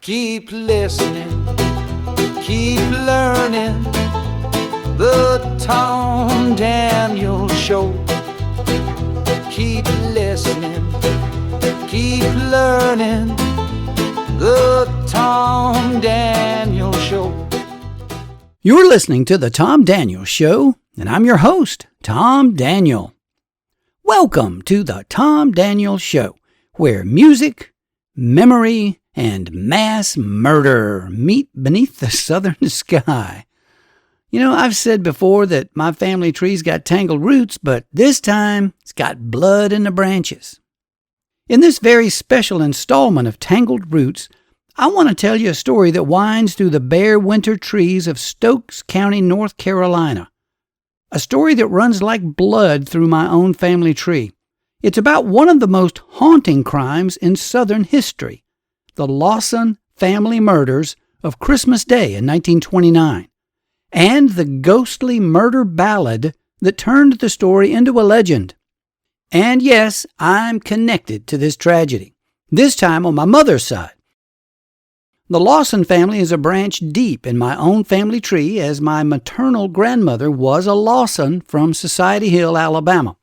Keep listening, keep learning. The Tom Daniel Show. Keep listening, keep learning. The Tom Daniel Show. You're listening to The Tom Daniel Show, and I'm your host, Tom Daniel. Welcome to The Tom Daniel Show, where music, memory, and mass murder meet beneath the southern sky. You know, I've said before that my family tree's got tangled roots, but this time it's got blood in the branches. In this very special installment of Tangled Roots, I want to tell you a story that winds through the bare winter trees of Stokes County, North Carolina. A story that runs like blood through my own family tree. It's about one of the most haunting crimes in Southern history, the Lawson family murders of Christmas Day in 1929, and the ghostly murder ballad that turned the story into a legend. And yes, I'm connected to this tragedy, this time on my mother's side. The Lawson family is a branch deep in my own family tree, as my maternal grandmother was a Lawson from Society Hill, Alabama.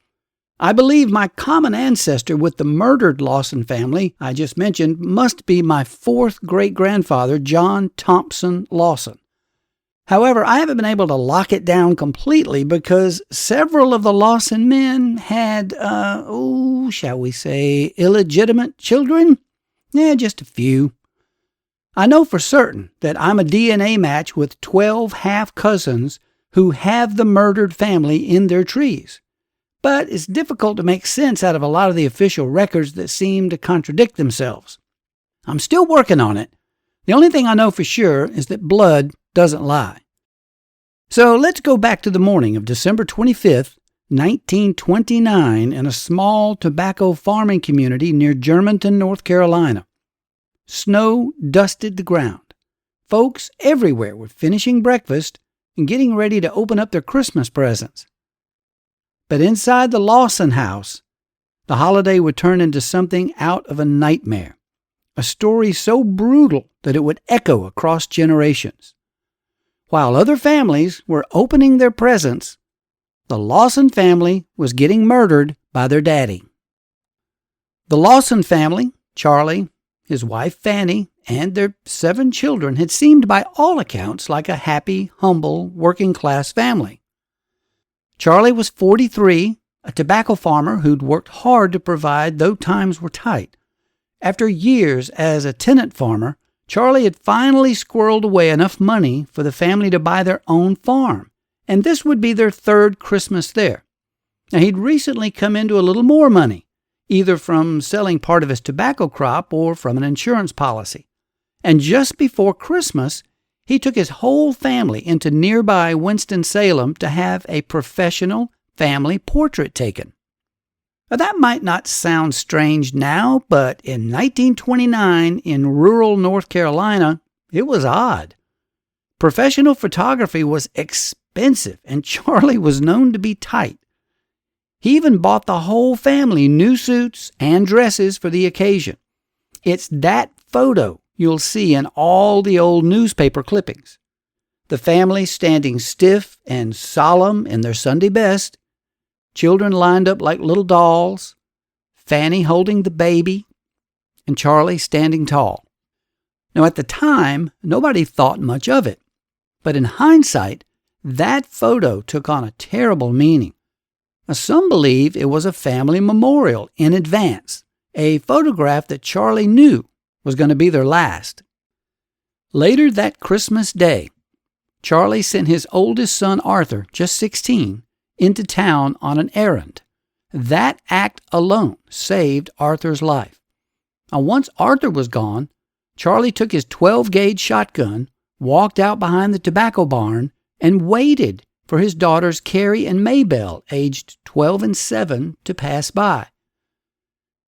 I believe my common ancestor with the murdered Lawson family I just mentioned must be my fourth great-grandfather, John Thompson Lawson. However, I haven't been able to lock it down completely because several of the Lawson men had, shall we say, illegitimate children? Yeah, just a few. I know for certain that I'm a DNA match with 12 half-cousins who have the murdered family in their trees. But it's difficult to make sense out of a lot of the official records that seem to contradict themselves. I'm still working on it. The only thing I know for sure is that blood doesn't lie. So let's go back to the morning of December 25th, 1929, in a small tobacco farming community near Germantown, North Carolina. Snow dusted the ground. Folks everywhere were finishing breakfast and getting ready to open up their Christmas presents. But inside the Lawson house, the holiday would turn into something out of a nightmare, a story so brutal that it would echo across generations. While other families were opening their presents, the Lawson family was getting murdered by their daddy. The Lawson family, Charlie, his wife Fanny, and their 7 children had seemed by all accounts like a happy, humble, working-class family. Charlie was 43, a tobacco farmer who'd worked hard to provide though times were tight. After years as a tenant farmer, Charlie had finally squirreled away enough money for the family to buy their own farm, and this would be their 3rd Christmas there. Now, he'd recently come into a little more money, either from selling part of his tobacco crop or from an insurance policy. And just before Christmas, he took his whole family into nearby Winston-Salem to have a professional family portrait taken. Now, that might not sound strange now, but in 1929 in rural North Carolina, it was odd. Professional photography was expensive, and Charlie was known to be tight. He even bought the whole family new suits and dresses for the occasion. It's that photo you'll see in all the old newspaper clippings. The family standing stiff and solemn in their Sunday best, children lined up like little dolls, Fanny holding the baby, and Charlie standing tall. Now, at the time, nobody thought much of it, but in hindsight, that photo took on a terrible meaning. Now, some believe it was a family memorial in advance, a photograph that Charlie knew was going to be their last. Later that Christmas Day, Charlie sent his oldest son, Arthur, just 16, into town on an errand. That act alone saved Arthur's life. Now, once Arthur was gone, Charlie took his 12-gauge shotgun, walked out behind the tobacco barn, and waited for his daughters Carrie and Maybelle, aged 12 and 7, to pass by.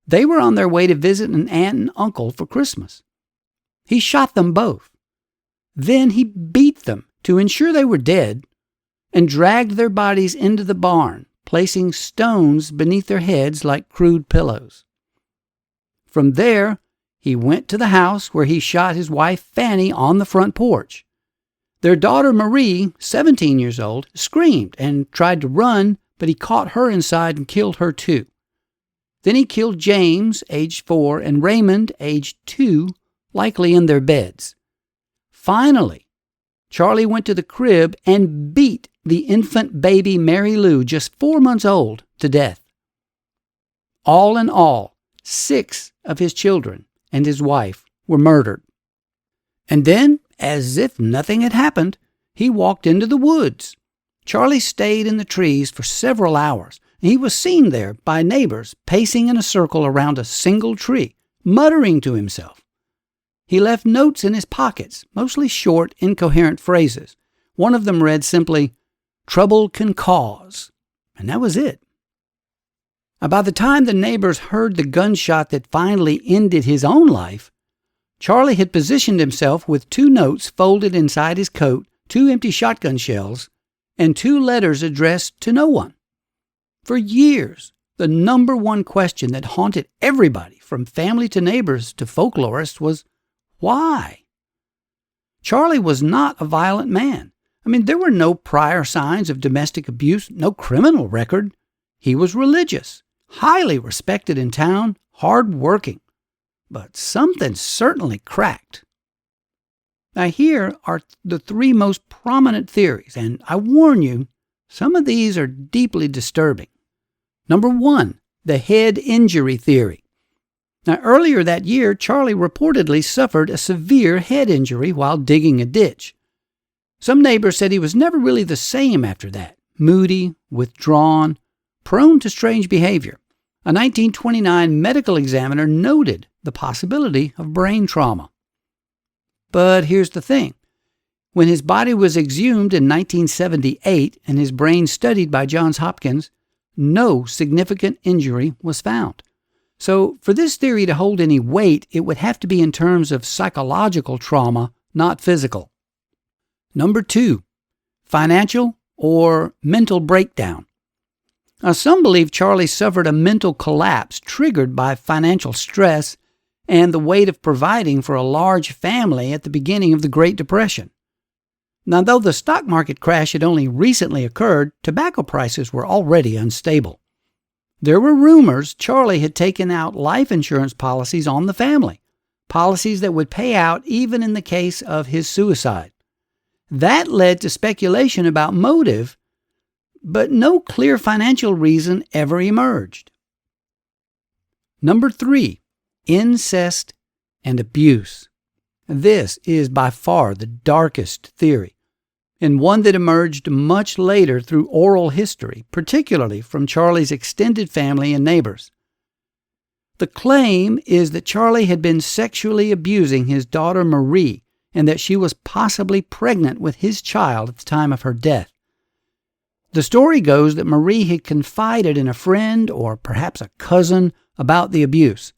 They were on their way to visit an aunt and uncle for Christmas. He shot them both. Then he beat them to ensure they were dead and dragged their bodies into the barn, placing stones beneath their heads like crude pillows. From there, he went to the house where he shot his wife Fanny on the front porch. Their daughter Marie, 17 years old, screamed and tried to run, but he caught her inside and killed her too. Then he killed James, aged 4, and Raymond, aged 2, likely in their beds. Finally, Charlie went to the crib and beat the infant baby Mary Lou, just 4 months old, to death. All in all, 6 of his children and his wife were murdered. And then, as if nothing had happened, he walked into the woods. Charlie stayed in the trees for several hours. He was seen there by neighbors pacing in a circle around a single tree, muttering to himself. He left notes in his pockets, mostly short, incoherent phrases. One of them read simply, "Trouble can cause," and that was it. By the time the neighbors heard the gunshot that finally ended his own life, Charlie had positioned himself with 2 notes folded inside his coat, 2 empty shotgun shells, and 2 letters addressed to no one. For years, the number one question that haunted everybody, from family to neighbors to folklorists, was why? Charlie was not a violent man. There were no prior signs of domestic abuse, no criminal record. He was religious, highly respected in town, hard-working. But something certainly cracked. Now here are the 3 most prominent theories, and I warn you, some of these are deeply disturbing. Number 1, the head injury theory. Now earlier that year, Charlie reportedly suffered a severe head injury while digging a ditch. Some neighbors said he was never really the same after that, moody, withdrawn, prone to strange behavior. A 1929 medical examiner noted the possibility of brain trauma. But here's the thing. When his body was exhumed in 1978 and his brain studied by Johns Hopkins, no significant injury was found. So for this theory to hold any weight, it would have to be in terms of psychological trauma, not physical. Number 2, financial or mental breakdown. Now, some believe Charlie suffered a mental collapse triggered by financial stress and the weight of providing for a large family at the beginning of the Great Depression. Now, though the stock market crash had only recently occurred, tobacco prices were already unstable. There were rumors Charlie had taken out life insurance policies on the family, policies that would pay out even in the case of his suicide. That led to speculation about motive, but no clear financial reason ever emerged. Number 3, incest and abuse. This is by far the darkest theory, and one that emerged much later through oral history, particularly from Charlie's extended family and neighbors. The claim is that Charlie had been sexually abusing his daughter Marie, and that she was possibly pregnant with his child at the time of her death. The story goes that Marie had confided in a friend or perhaps a cousin about the abuse.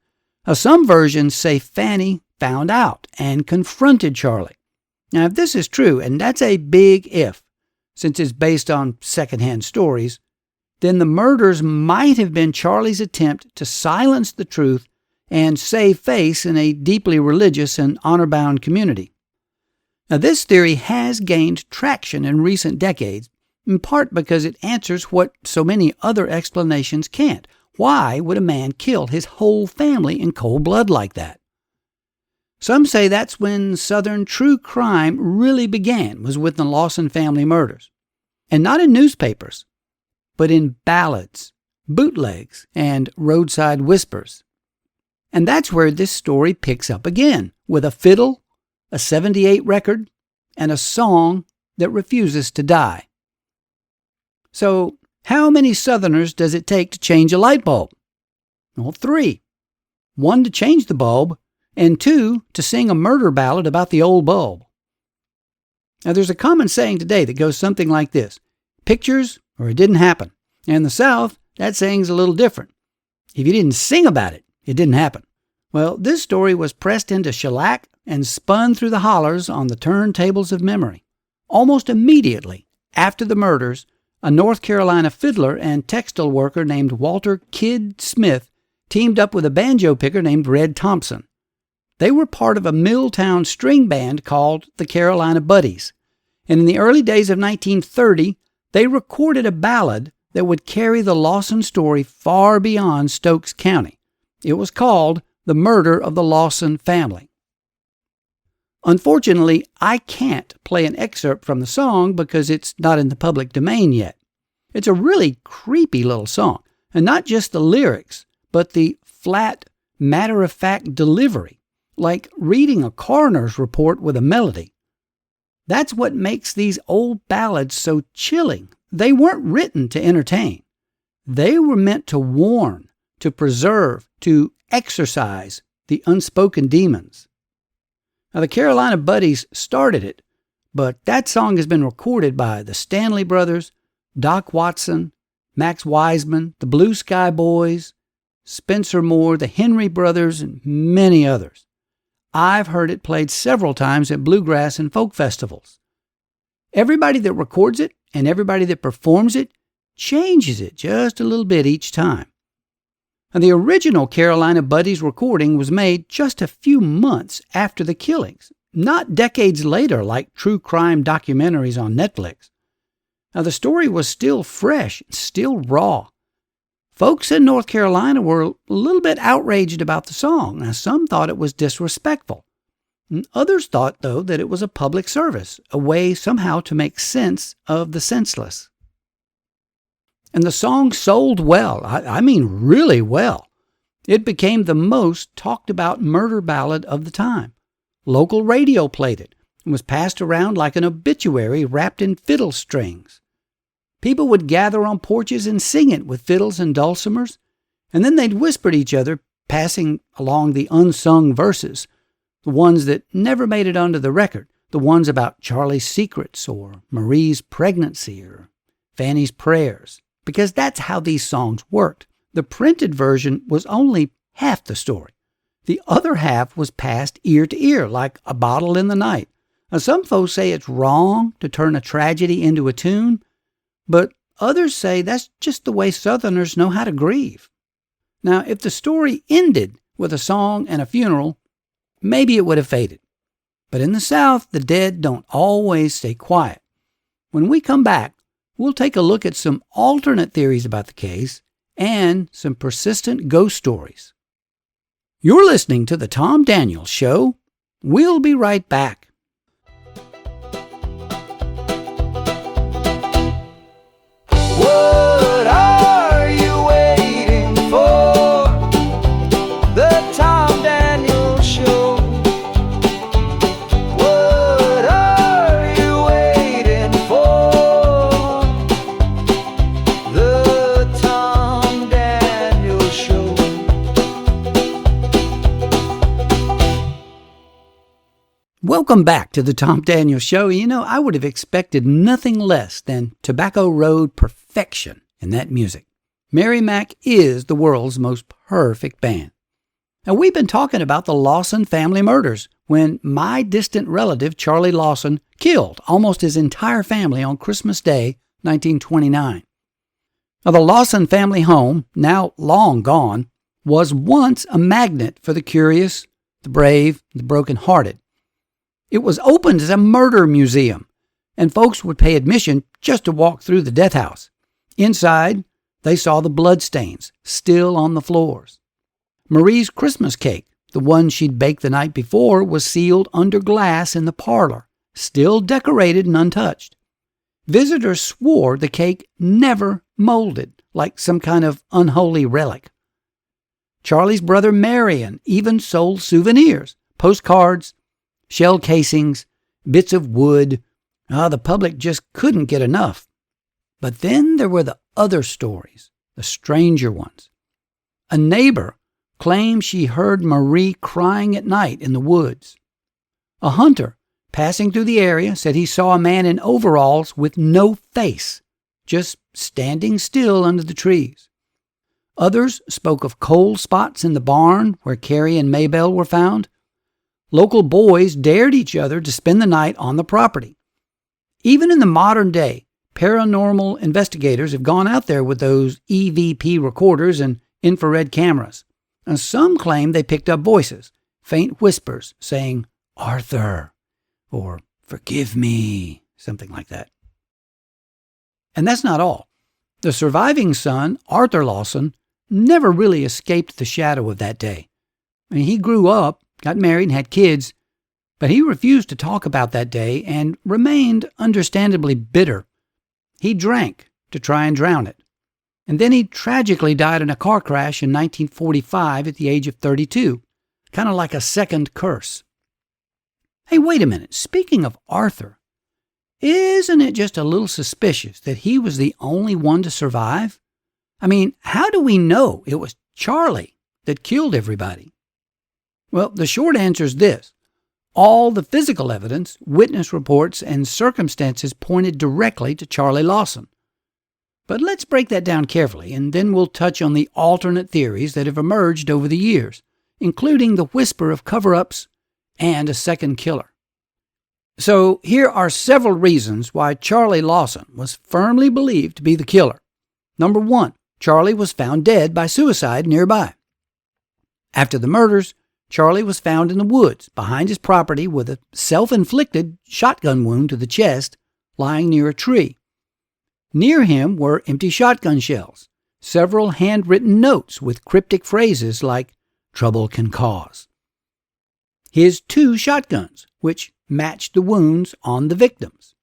Now, some versions say Fanny found out and confronted Charlie. Now, if this is true, and that's a big if, since it's based on secondhand stories, then the murders might have been Charlie's attempt to silence the truth and save face in a deeply religious and honor-bound community. Now, this theory has gained traction in recent decades, in part because it answers what so many other explanations can't. Why would a man kill his whole family in cold blood like that? Some say that's when Southern true crime really began, was with the Lawson family murders. And not in newspapers, but in ballads, bootlegs, and roadside whispers. And that's where this story picks up again, with a fiddle, a 78 record, and a song that refuses to die. So, how many Southerners does it take to change a light bulb? Well, 3. 1 to change the bulb, and 2 to sing a murder ballad about the old bulb. Now, there's a common saying today that goes something like this: pictures or it didn't happen. And in the South, that saying's a little different. If you didn't sing about it, it didn't happen. Well, this story was pressed into shellac and spun through the hollers on the turntables of memory. Almost immediately after the murders, a North Carolina fiddler and textile worker named Walter Kid Smith teamed up with a banjo picker named Red Thompson. They were part of a Milltown string band called the Carolina Buddies, and in the early days of 1930, they recorded a ballad that would carry the Lawson story far beyond Stokes County. It was called The Murder of the Lawson Family. Unfortunately, I can't play an excerpt from the song because it's not in the public domain yet. It's a really creepy little song, and not just the lyrics, but the flat, matter-of-fact delivery, like reading a coroner's report with a melody. That's what makes these old ballads so chilling. They weren't written to entertain. They were meant to warn, to preserve, to exorcise the unspoken demons. Now, the Carolina Buddies started it, but that song has been recorded by the Stanley Brothers, Doc Watson, Max Wiseman, the Blue Sky Boys, Spencer Moore, the Henry Brothers, and many others. I've heard it played several times at bluegrass and folk festivals. Everybody that records it and everybody that performs it changes it just a little bit each time. And the original Carolina Buddies recording was made just a few months after the killings, not decades later like true crime documentaries on Netflix. Now, the story was still fresh, still raw. Folks in North Carolina were a little bit outraged about the song. Now, some thought it was disrespectful. And others thought, though, that it was a public service, a way somehow to make sense of the senseless. And the song sold well. I mean really well. It became the most talked about murder ballad of the time. Local radio played it and was passed around like an obituary wrapped in fiddle strings. People would gather on porches and sing it with fiddles and dulcimers, and then they'd whisper to each other, passing along the unsung verses, the ones that never made it onto the record, the ones about Charlie's secrets or Marie's pregnancy or Fanny's prayers, because that's how these songs worked. The printed version was only half the story. The other half was passed ear to ear like a bottle in the night. Now, some folks say it's wrong to turn a tragedy into a tune, but others say that's just the way Southerners know how to grieve. Now, if the story ended with a song and a funeral, maybe it would have faded. But in the South, the dead don't always stay quiet. When we come back, we'll take a look at some alternate theories about the case and some persistent ghost stories. You're listening to The Tom Daniels Show. We'll be right back. What are you waiting for? The Tom Daniels Show. What are you waiting for? The Tom Daniels Show. Welcome back to the Tom Daniels Show. You know, I would have expected nothing less than Tobacco Road perfection in that music. Mary Mac is the world's most perfect band. Now, we've been talking about the Lawson family murders when my distant relative, Charlie Lawson, killed almost his entire family on Christmas Day, 1929. Now, the Lawson family home, now long gone, was once a magnet for the curious, the brave, the broken-hearted. It was opened as a murder museum, and folks would pay admission just to walk through the death house. Inside, they saw the bloodstains still on the floors. Marie's Christmas cake, the one she'd baked the night before, was sealed under glass in the parlor, still decorated and untouched. Visitors swore the cake never molded, like some kind of unholy relic. Charlie's brother Marion even sold souvenirs, postcards, shell casings, bits of wood. The public just couldn't get enough. But then there were the other stories, the stranger ones. A neighbor claimed she heard Marie crying at night in the woods. A hunter passing through the area said he saw a man in overalls with no face, just standing still under the trees. Others spoke of cold spots in the barn where Carrie and Maybelle were found. Local boys dared each other to spend the night on the property. Even in the modern day, paranormal investigators have gone out there with those EVP recorders and infrared cameras. And some claim they picked up voices, faint whispers saying, "Arthur," or "Forgive me," something like that. And that's not all. The surviving son, Arthur Lawson, never really escaped the shadow of that day. He grew up, got married, and had kids, but he refused to talk about that day and remained understandably bitter. He drank to try and drown it. And then he tragically died in a car crash in 1945 at the age of 32, kind of like a second curse. Hey, wait a minute. Speaking of Arthur, isn't it just a little suspicious that he was the only one to survive? I mean, how do we know it was Charlie that killed everybody? Well, the short answer is this. All the physical evidence, witness reports, and circumstances pointed directly to Charlie Lawson. But let's break that down carefully, and then we'll touch on the alternate theories that have emerged over the years, including the whisper of cover-ups and a second killer. So here are several reasons why Charlie Lawson was firmly believed to be the killer. Number 1, Charlie was found dead by suicide nearby. After the murders, Charlie was found in the woods behind his property with a self-inflicted shotgun wound to the chest lying near a tree. Near him were empty shotgun shells, several handwritten notes with cryptic phrases like, "Trouble can cause." His 2 shotguns, which matched the wounds on the victims.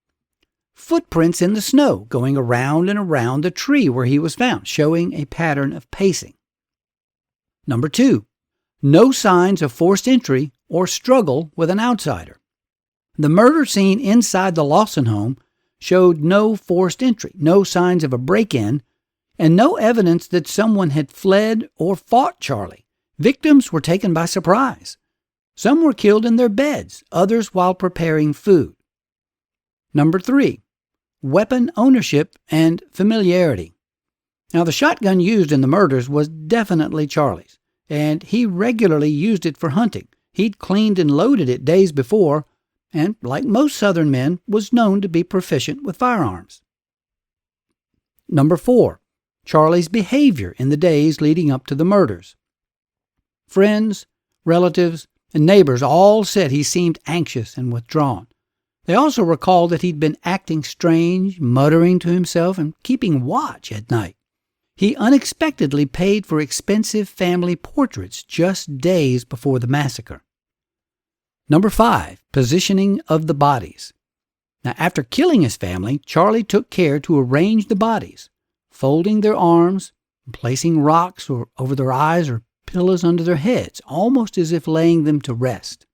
Footprints in the snow going around and around the tree where he was found, showing a pattern of pacing. Number 2, no signs of forced entry or struggle with an outsider. The murder scene inside the Lawson home showed no forced entry, no signs of a break-in, and no evidence that someone had fled or fought Charlie. Victims were taken by surprise. Some were killed in their beds, others while preparing food. Number 3, weapon ownership and familiarity. Now, the shotgun used in the murders was definitely Charlie's, and he regularly used it for hunting. He'd cleaned and loaded it days before, and, like most Southern men, was known to be proficient with firearms. Number 4, Charlie's behavior in the days leading up to the murders. Friends, relatives, and neighbors all said he seemed anxious and withdrawn. They also recalled that he'd been acting strange, muttering to himself, and keeping watch at night. He unexpectedly paid for expensive family portraits just days before the massacre. Number 5, positioning of the bodies. Now, after killing his family, Charlie took care to arrange the bodies, folding their arms, placing rocks over their eyes or pillows under their heads, almost as if laying them to rest.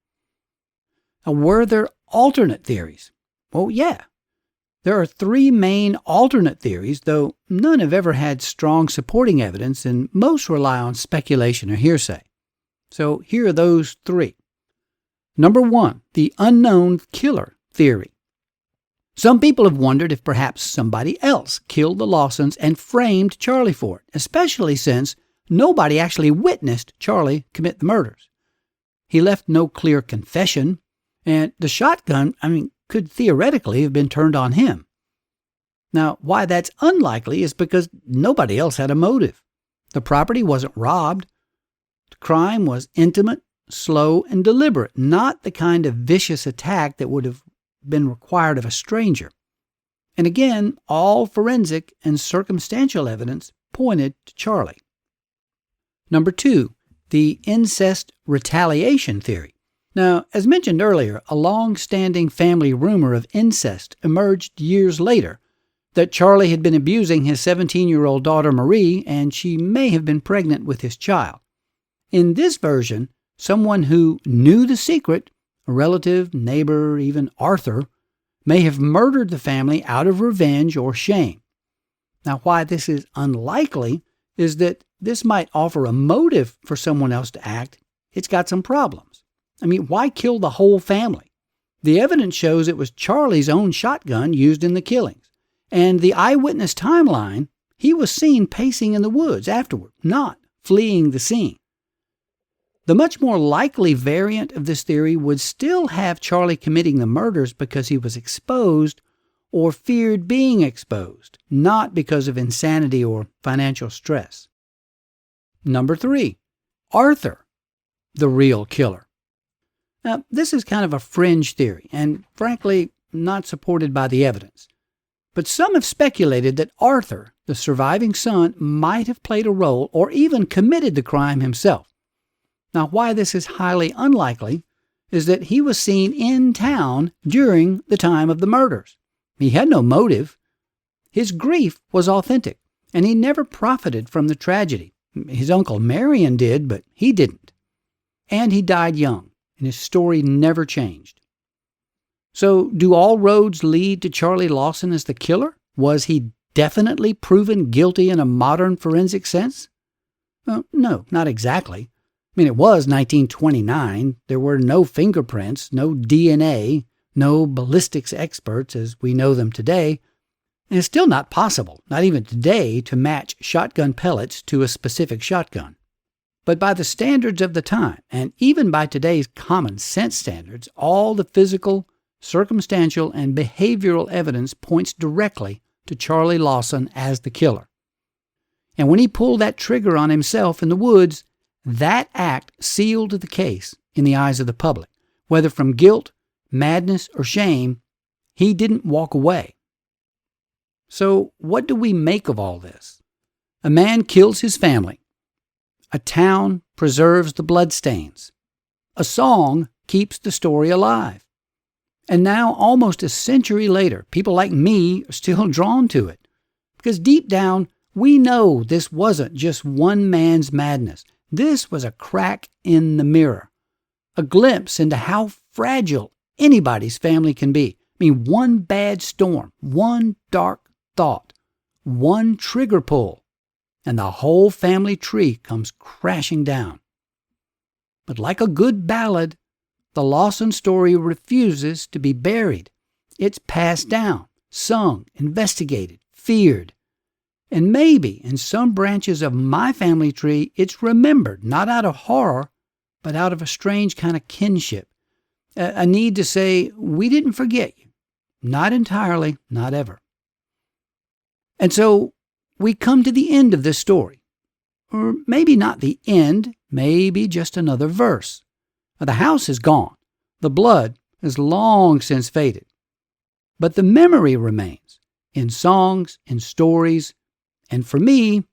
Now, were there alternate theories? Well, yeah. There are 3 main alternate theories, though none have ever had strong supporting evidence, and most rely on speculation or hearsay. So here are those 3. Number 1, the unknown killer theory. Some people have wondered if perhaps somebody else killed the Lawsons and framed Charlie for it, especially since nobody actually witnessed Charlie commit the murders. He left no clear confession, and the shotgun, could theoretically have been turned on him. Now, why that's unlikely is because nobody else had a motive. The property wasn't robbed. The crime was intimate, slow, and deliberate, not the kind of vicious attack that would have been required of a stranger. And again, all forensic and circumstantial evidence pointed to Charlie. Number 2, the incest retaliation theory. Now, as mentioned earlier, a long-standing family rumor of incest emerged years later, that Charlie had been abusing his 17-year-old daughter Marie, and she may have been pregnant with his child. In this version, someone who knew the secret, a relative, neighbor, even Arthur, may have murdered the family out of revenge or shame. Now, why this is unlikely is that this might offer a motive for someone else to act. It's got some problems. Why kill the whole family? The evidence shows it was Charlie's own shotgun used in the killings. And the eyewitness timeline, he was seen pacing in the woods afterward, not fleeing the scene. The much more likely variant of this theory would still have Charlie committing the murders because he was exposed or feared being exposed, not because of insanity or financial stress. Number 3, Arthur, the real killer. Now, this is kind of a fringe theory, and frankly, not supported by the evidence. But some have speculated that Arthur, the surviving son, might have played a role or even committed the crime himself. Now, why this is highly unlikely is that he was seen in town during the time of the murders. He had no motive. His grief was authentic, and he never profited from the tragedy. His uncle Marion did, but he didn't. And he died young, and his story never changed. So, do all roads lead to Charlie Lawson as the killer? Was he definitely proven guilty in a modern forensic sense? Well, no, not exactly. I mean, it was 1929. There were no fingerprints, no DNA, no ballistics experts as we know them today. And it's still not possible, not even today, to match shotgun pellets to a specific shotgun. But by the standards of the time, and even by today's common sense standards, all the physical, circumstantial, and behavioral evidence points directly to Charlie Lawson as the killer. And when he pulled that trigger on himself in the woods, that act sealed the case in the eyes of the public. Whether from guilt, madness, or shame, he didn't walk away. So what do we make of all this? A man kills his family. A town preserves the bloodstains. A song keeps the story alive. And now, almost a century later, people like me are still drawn to it. Because deep down, we know this wasn't just one man's madness. This was a crack in the mirror. A glimpse into how fragile anybody's family can be. I mean, one bad storm, one dark thought, one trigger pull, and the whole family tree comes crashing down. But like a good ballad, the Lawson story refuses to be buried. It's passed down, sung, investigated, feared. And maybe in some branches of my family tree, it's remembered, not out of horror, but out of a strange kind of kinship. A need to say, we didn't forget you. Not entirely, not ever. And so we come to the end of this story. Or maybe not the end, maybe just another verse. The house is gone. The blood has long since faded. But the memory remains in songs, in stories, and for me,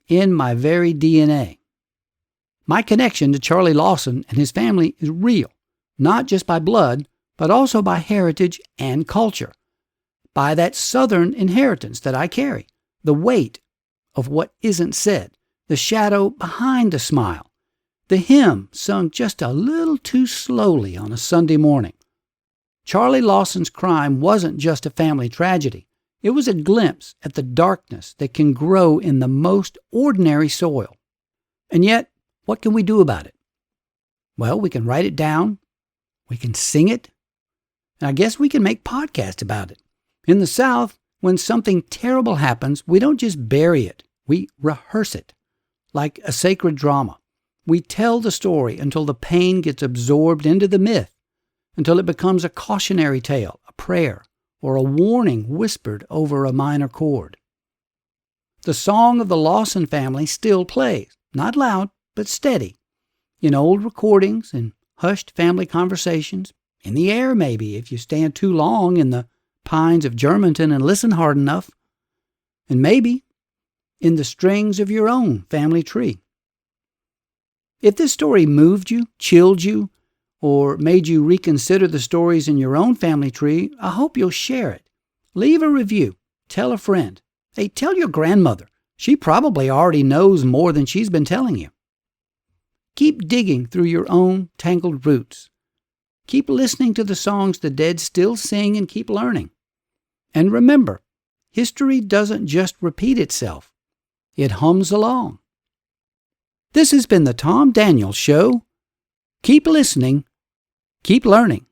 in my very DNA. My connection to Charlie Lawson and his family is real, not just by blood, but also by heritage and culture, by that Southern inheritance that I carry, the weight of what isn't said, the shadow behind the smile, the hymn sung just a little too slowly on a Sunday morning. Charlie Lawson's crime wasn't just a family tragedy. It was a glimpse at the darkness that can grow in the most ordinary soil. And yet, what can we do about it? Well, we can write it down. We can sing it. And I guess we can make podcasts about it. In the South, when something terrible happens, we don't just bury it. We rehearse it like a sacred drama. We tell the story until the pain gets absorbed into the myth, until it becomes a cautionary tale, a prayer, or a warning whispered over a minor chord. The song of the Lawson family still plays, not loud, but steady, in old recordings and hushed family conversations, in the air maybe if you stand too long in the pines of Germantown and listen hard enough, and maybe in the strings of your own family tree. If this story moved you, chilled you, or made you reconsider the stories in your own family tree, I hope you'll share it. Leave a review. Tell a friend. Hey, tell your grandmother. She probably already knows more than she's been telling you. Keep digging through your own tangled roots. Keep listening to the songs the dead still sing and keep learning. And remember, history doesn't just repeat itself. It hums along. This has been the Tom Daniel Show. Keep listening. Keep learning.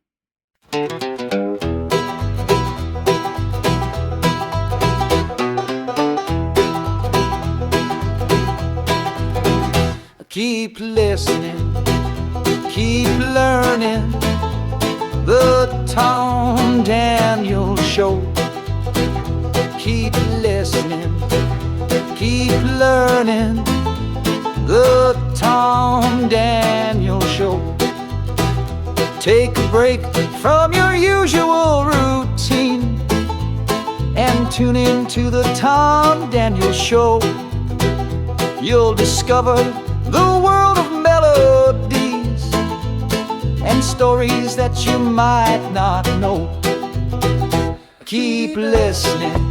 Keep listening, keep learning. The Tom Daniel Show. Keep listening, keep learning. The Tom Daniel Show. Take a break from your usual routine and tune in to the Tom Daniel Show. You'll discover the world of melodies and stories that you might not know. Keep listening,